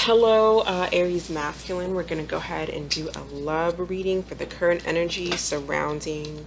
Hello, Aries Masculine. We're going to go ahead and do a love reading for the current energy surrounding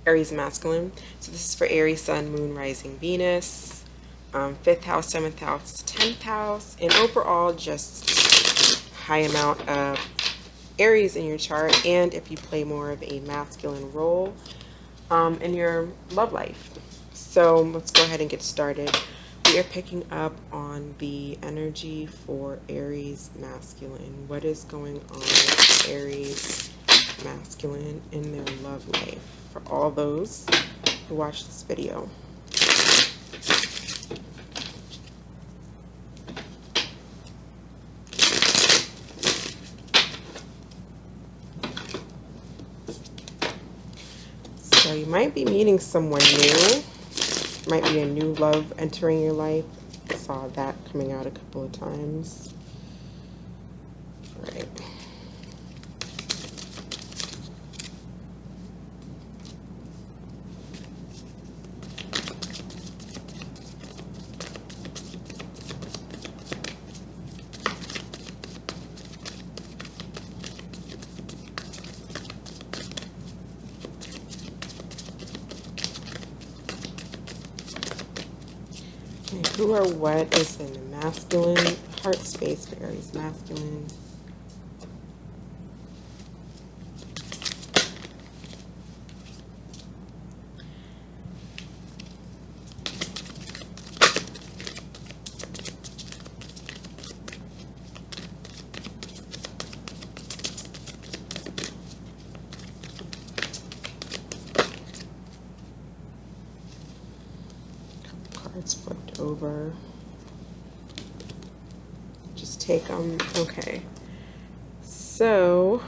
Aries Masculine. So this is for Aries, Sun, Moon, Rising, Venus, 5th house, 7th house, 10th house, and overall just high amount of Aries in your chart, and if you play more of a masculine role in your love life. So let's go ahead and get started. We are picking up on the energy for Aries Masculine. What is going on with Aries Masculine in their love life for all those who watch this video? So you might be meeting someone new. Might be a new love entering your life. I saw that coming out a couple of times. All right. Who or what is in the masculine heart space for Aries Masculine? Cards flipped over. Just take them. Okay. So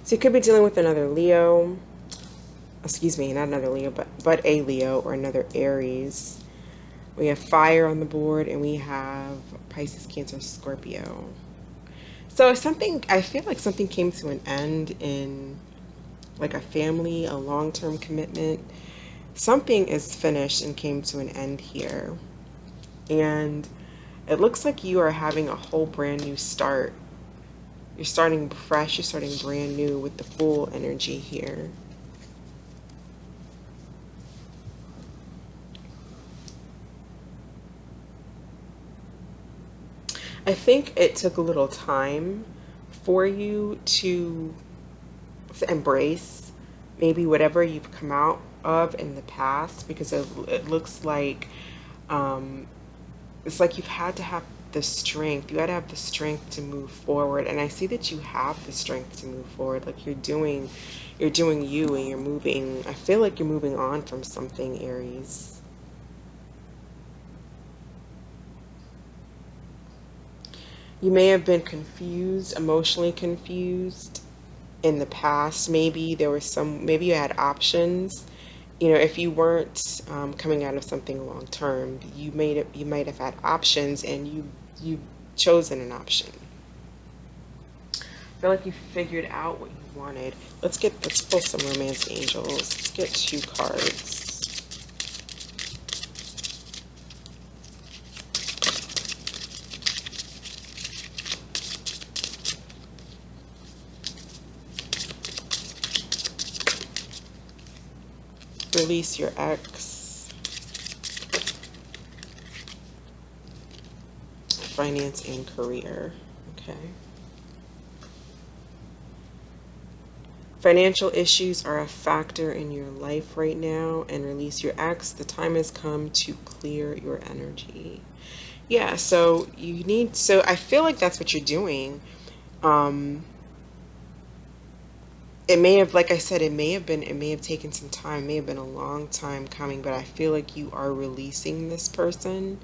you could be dealing with another Leo. Excuse me, not another Leo, but a Leo or another Aries. We have fire on the board, and we have Pisces, Cancer, Scorpio. So something, I feel like something came to an end in like a family, a long-term commitment. Something is finished and came to an end here. And it looks like you are having a whole brand new start. You're starting fresh, you're starting brand new with the full energy here. I think it took a little time for you to embrace maybe whatever you've come out of in the past, because it looks like it's like you've had to have the strength. You had to have the strength to move forward, and I see that you have the strength to move forward. Like you're doing you, and you're moving. I feel like you're moving on from something, Aries. You may have been confused, emotionally confused in the past. Maybe there was maybe you had options. You know, if you weren't coming out of something long term, you might have had options, and you chosen an option. I feel like you figured out what you wanted. Let's pull some romance angels. Let's get 2 cards. Release your ex. Finance and career. Okay. Financial issues are a factor in your life right now, and release your ex. The time has come to clear your energy. Yeah, so I feel like that's what you're doing. It may have, like I said, it may have taken some time, it may have been a long time coming, but I feel like you are releasing this person.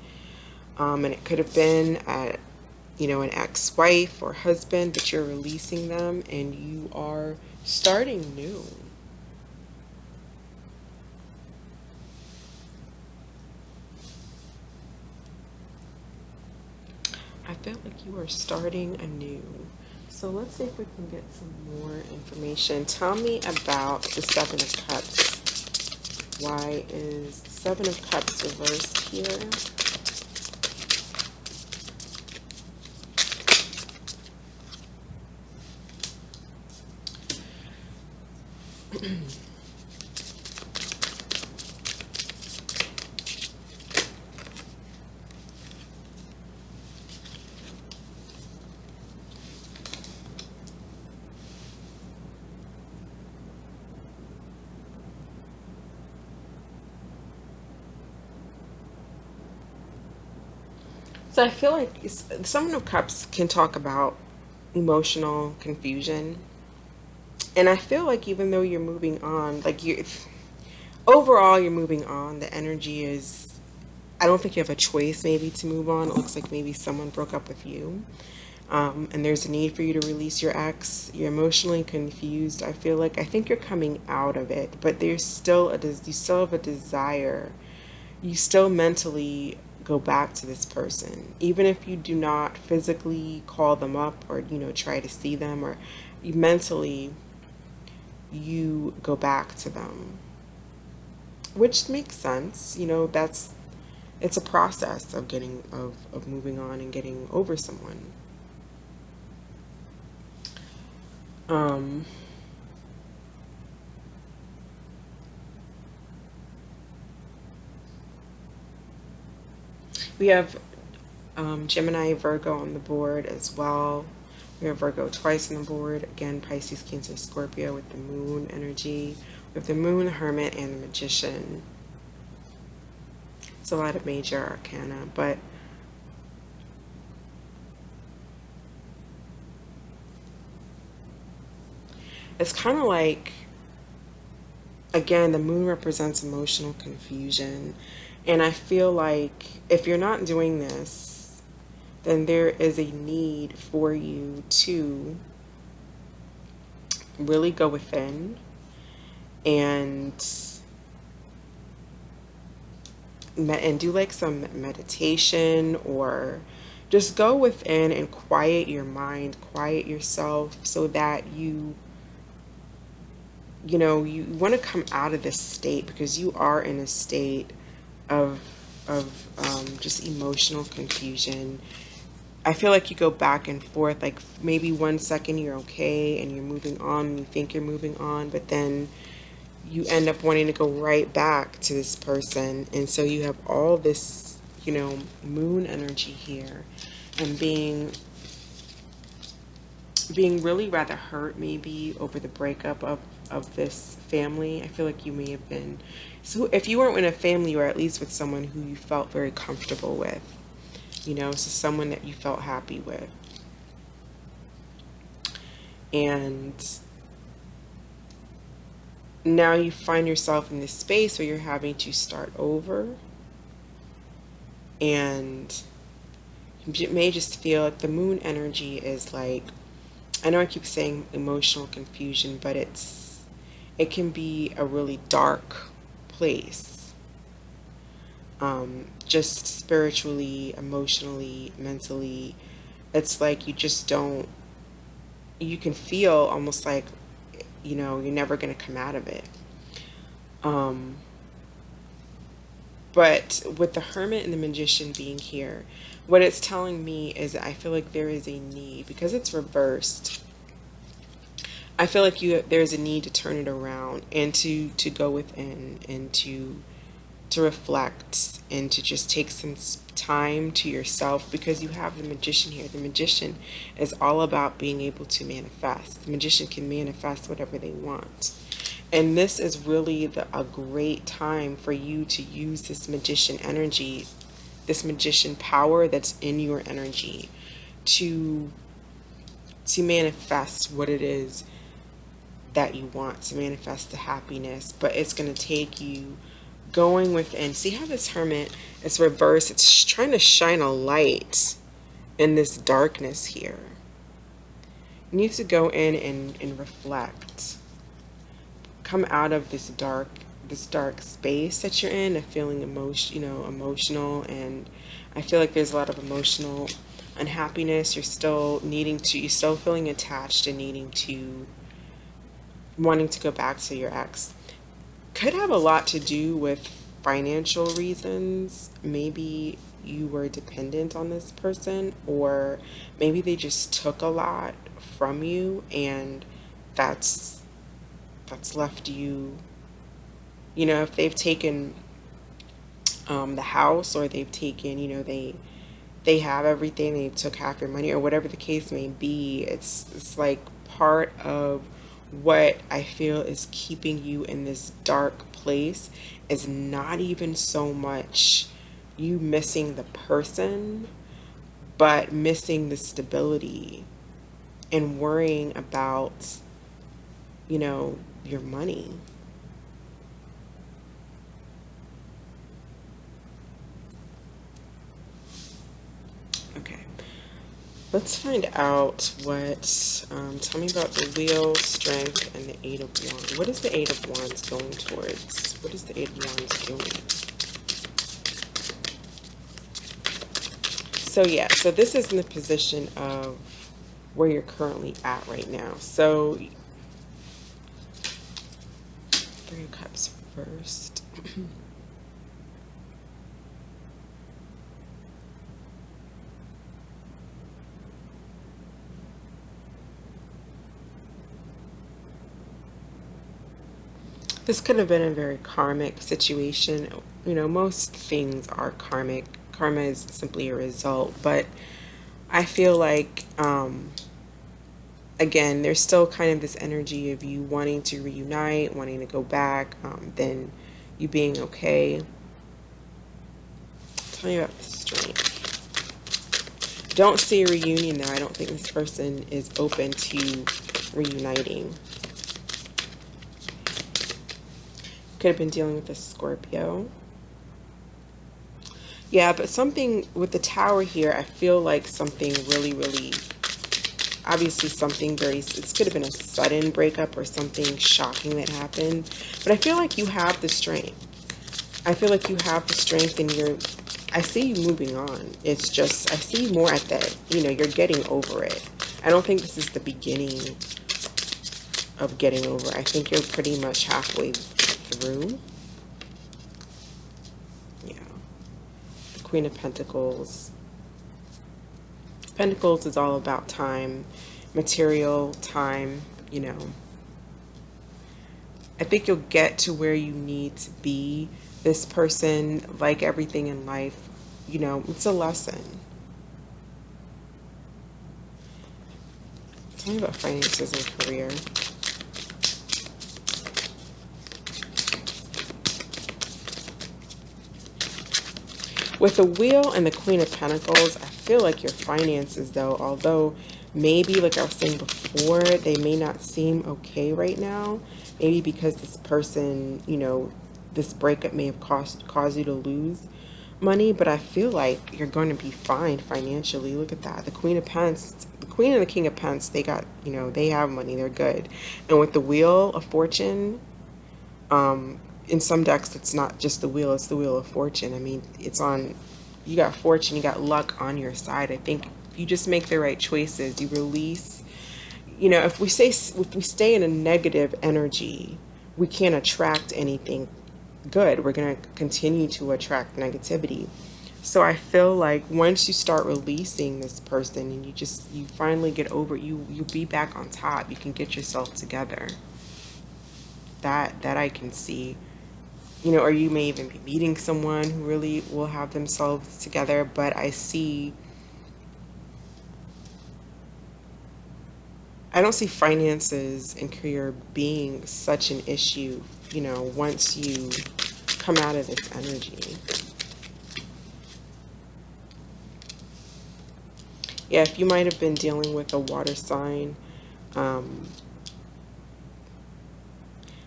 And it could have been an ex-wife or husband, but you're releasing them and you are starting new. I feel like you are starting anew. So let's see if we can get some more information. Tell me about the Seven of Cups. Why is the Seven of Cups reversed here? So I feel like Someone of Cups can talk about emotional confusion. And I feel like even though you're moving on, overall you're moving on, the energy is, I don't think you have a choice maybe to move on. It looks like maybe someone broke up with you. And there's a need for you to release your ex. You're emotionally confused. I think you're coming out of it, but there's still you still have a desire. You still mentally go back to this person, even if you do not physically call them up or try to see them, or you mentally you go back to them, which makes sense. That's it's a process of moving on and getting over someone. Um, we have Gemini, Virgo on the board as well. We have Virgo twice on the board. Again, Pisces, Cancer, Scorpio with the moon energy. We have the moon, Hermit, and the Magician. It's a lot of major arcana, but it's kind of like, again, the moon represents emotional confusion. And I feel like if you're not doing this, then there is a need for you to really go within and do like some meditation, or just go within and quiet your mind, quiet yourself, so that you want to come out of this state, because you are in a state of just emotional confusion. I feel like you go back and forth, like maybe 1 second you're okay and you're moving on and you think you're moving on, but then you end up wanting to go right back to this person. And so you have all this, moon energy here, and being really rather hurt maybe over the breakup of this family. I feel like you may have been, so if you weren't in a family, you were at least with someone who you felt very comfortable with, so someone that you felt happy with. And now you find yourself in this space where you're having to start over, and you may just feel like the moon energy is like, I know I keep saying emotional confusion, but it can be a really dark place, just spiritually, emotionally, mentally. It's like you just don't, you can feel almost like, you're never going to come out of it. Um, but with the Hermit and the Magician being here, what it's telling me is that I feel like there is a need, because it's reversed. I feel like there's a need to turn it around and to go within and to reflect and to just take some time to yourself, because you have the Magician here. The Magician is all about being able to manifest. The Magician can manifest whatever they want. And this is really a great time for you to use this Magician energy, this Magician power that's in your energy, to manifest what it is that you want, to manifest the happiness. But it's going to take you going within. See how this Hermit is reversed? It's trying to shine a light in this darkness here. You need to go in and reflect. Come out of this dark space that you're in, of feeling emotional. And I feel like there's a lot of emotional unhappiness. You're still feeling attached and wanting to go back to your ex. Could have a lot to do with financial reasons. Maybe you were dependent on this person, or maybe they just took a lot from you, and that's that's left you, you know, if they've taken the house, or they've taken, you know, they have everything, they took half your money, or whatever the case may be. It's like part of what I feel is keeping you in this dark place is not even so much you missing the person, but missing the stability and worrying about, you know, your money. Okay, let's find out what, tell me about the wheel, strength, and the Eight of Wands. What is the Eight of Wands going towards? What is the Eight of Wands doing? So yeah, so this is in the position of where you're currently at right now. So Three of Cups first. This could have been a very karmic situation. You know, most things are karmic. Karma is simply a result, but I feel like, again, there's still kind of this energy of you wanting to reunite, wanting to go back, then you being okay. Tell me about the strength. Don't see a reunion there. I don't think this person is open to reuniting. Could have been dealing with a Scorpio. Yeah, but something with the Tower here, I feel like something really, really, obviously something very, it could have been a sudden breakup or something shocking that happened. But I feel like you have the strength. I feel like you have the strength, and I see you moving on. It's just, I see more at that, you know, you're getting over it. I don't think this is the beginning of getting over. I think you're pretty much halfway through. Yeah. The Queen of Pentacles. Pentacles is all about time, material time, you know. I think you'll get to where you need to be. This person, like everything in life, you know, it's a lesson. Tell me about finances and career. With the Wheel and the Queen of Pentacles, I feel like your finances, though, although maybe, like I was saying before, they may not seem okay right now. Maybe because this person, you know, this breakup may have caused you to lose money, but I feel like you're going to be fine financially. Look at that. The Queen of Pence, the Queen and the King of Pence, they got, you know, they have money. They're good. And with the Wheel of Fortune, in some decks, it's not just the wheel, it's the Wheel of Fortune. I mean, it's on, you got fortune, you got luck on your side. I think you just make the right choices. You release, you know, if we stay in a negative energy, we can't attract anything good. We're going to continue to attract negativity. So I feel like once you start releasing this person and you finally get over it, you'll be back on top. You can get yourself together. That I can see. You know, or you may even be meeting someone who really will have themselves together, but I don't see finances and career being such an issue, you know, once you come out of this energy. Yeah, if you might have been dealing with a water sign,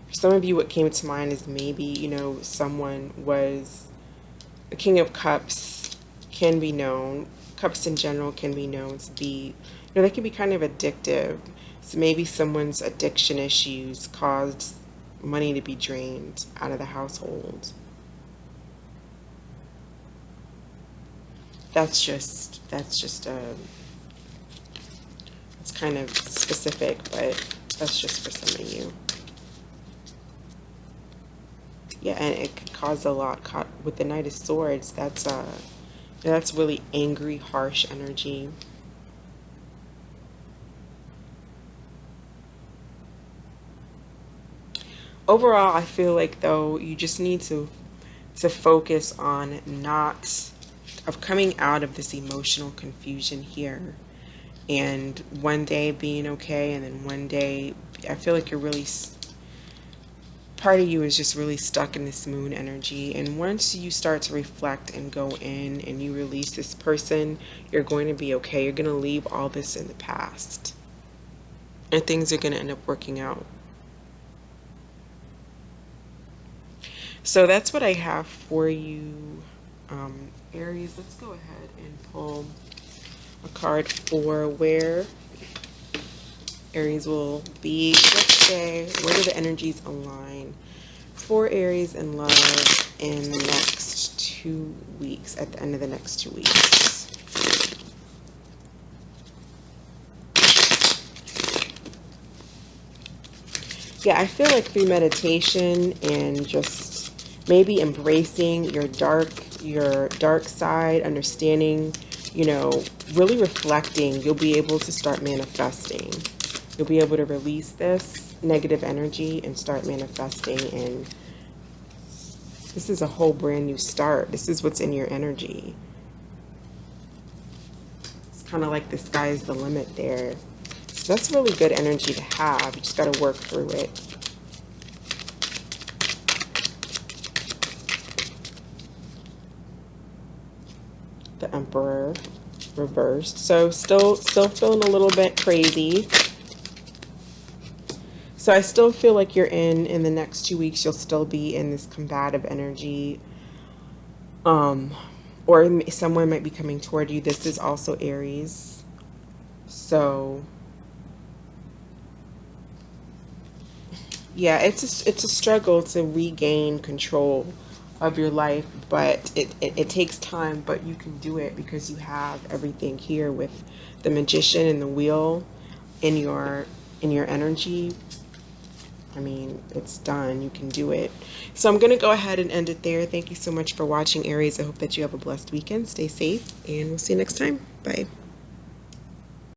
for some of you, what came to mind is maybe, you know, someone was, the King of Cups can be known, cups in general can be known to be, you know, they can be kind of addictive. So maybe someone's addiction issues caused money to be drained out of the household. That's just it's kind of specific, but that's just for some of you. Yeah, and it could cause a lot. With the Knight of Swords, that's really angry, harsh energy. Overall, I feel like though you just need to focus on not of coming out of this emotional confusion here, and one day being okay, and then one day I feel like you're really part of you is just really stuck in this moon energy. And once you start to reflect and go in and you release this person, you're going to be okay. You're going to leave all this in the past, and things are going to end up working out. So that's what I have for you, Aries. Let's go ahead and pull a card for where Aries will be. Let's say, where do the energies align for Aries in love in the next 2 weeks, at the end of the next 2 weeks? Yeah, I feel like through meditation and just maybe embracing your dark side, understanding, really reflecting, you'll be able to start manifesting. You'll be able to release this negative energy and start manifesting. And this is a whole brand new start. This is what's in your energy. It's kind of like the sky's the limit there. So that's really good energy to have. You just got to work through it. The Emperor reversed. So still feeling a little bit crazy. So I still feel like you're in the next 2 weeks, you'll still be in this combative energy. Or someone might be coming toward you. This is also Aries. So yeah, it's a struggle to regain control of your life, but it takes time, but you can do it because you have everything here with the Magician and the Wheel in your energy. I mean, it's done. You can do it. So I'm going to go ahead and end it there. Thank you so much for watching, Aries. I hope that you have a blessed weekend. Stay safe, and we'll see you next time. Bye.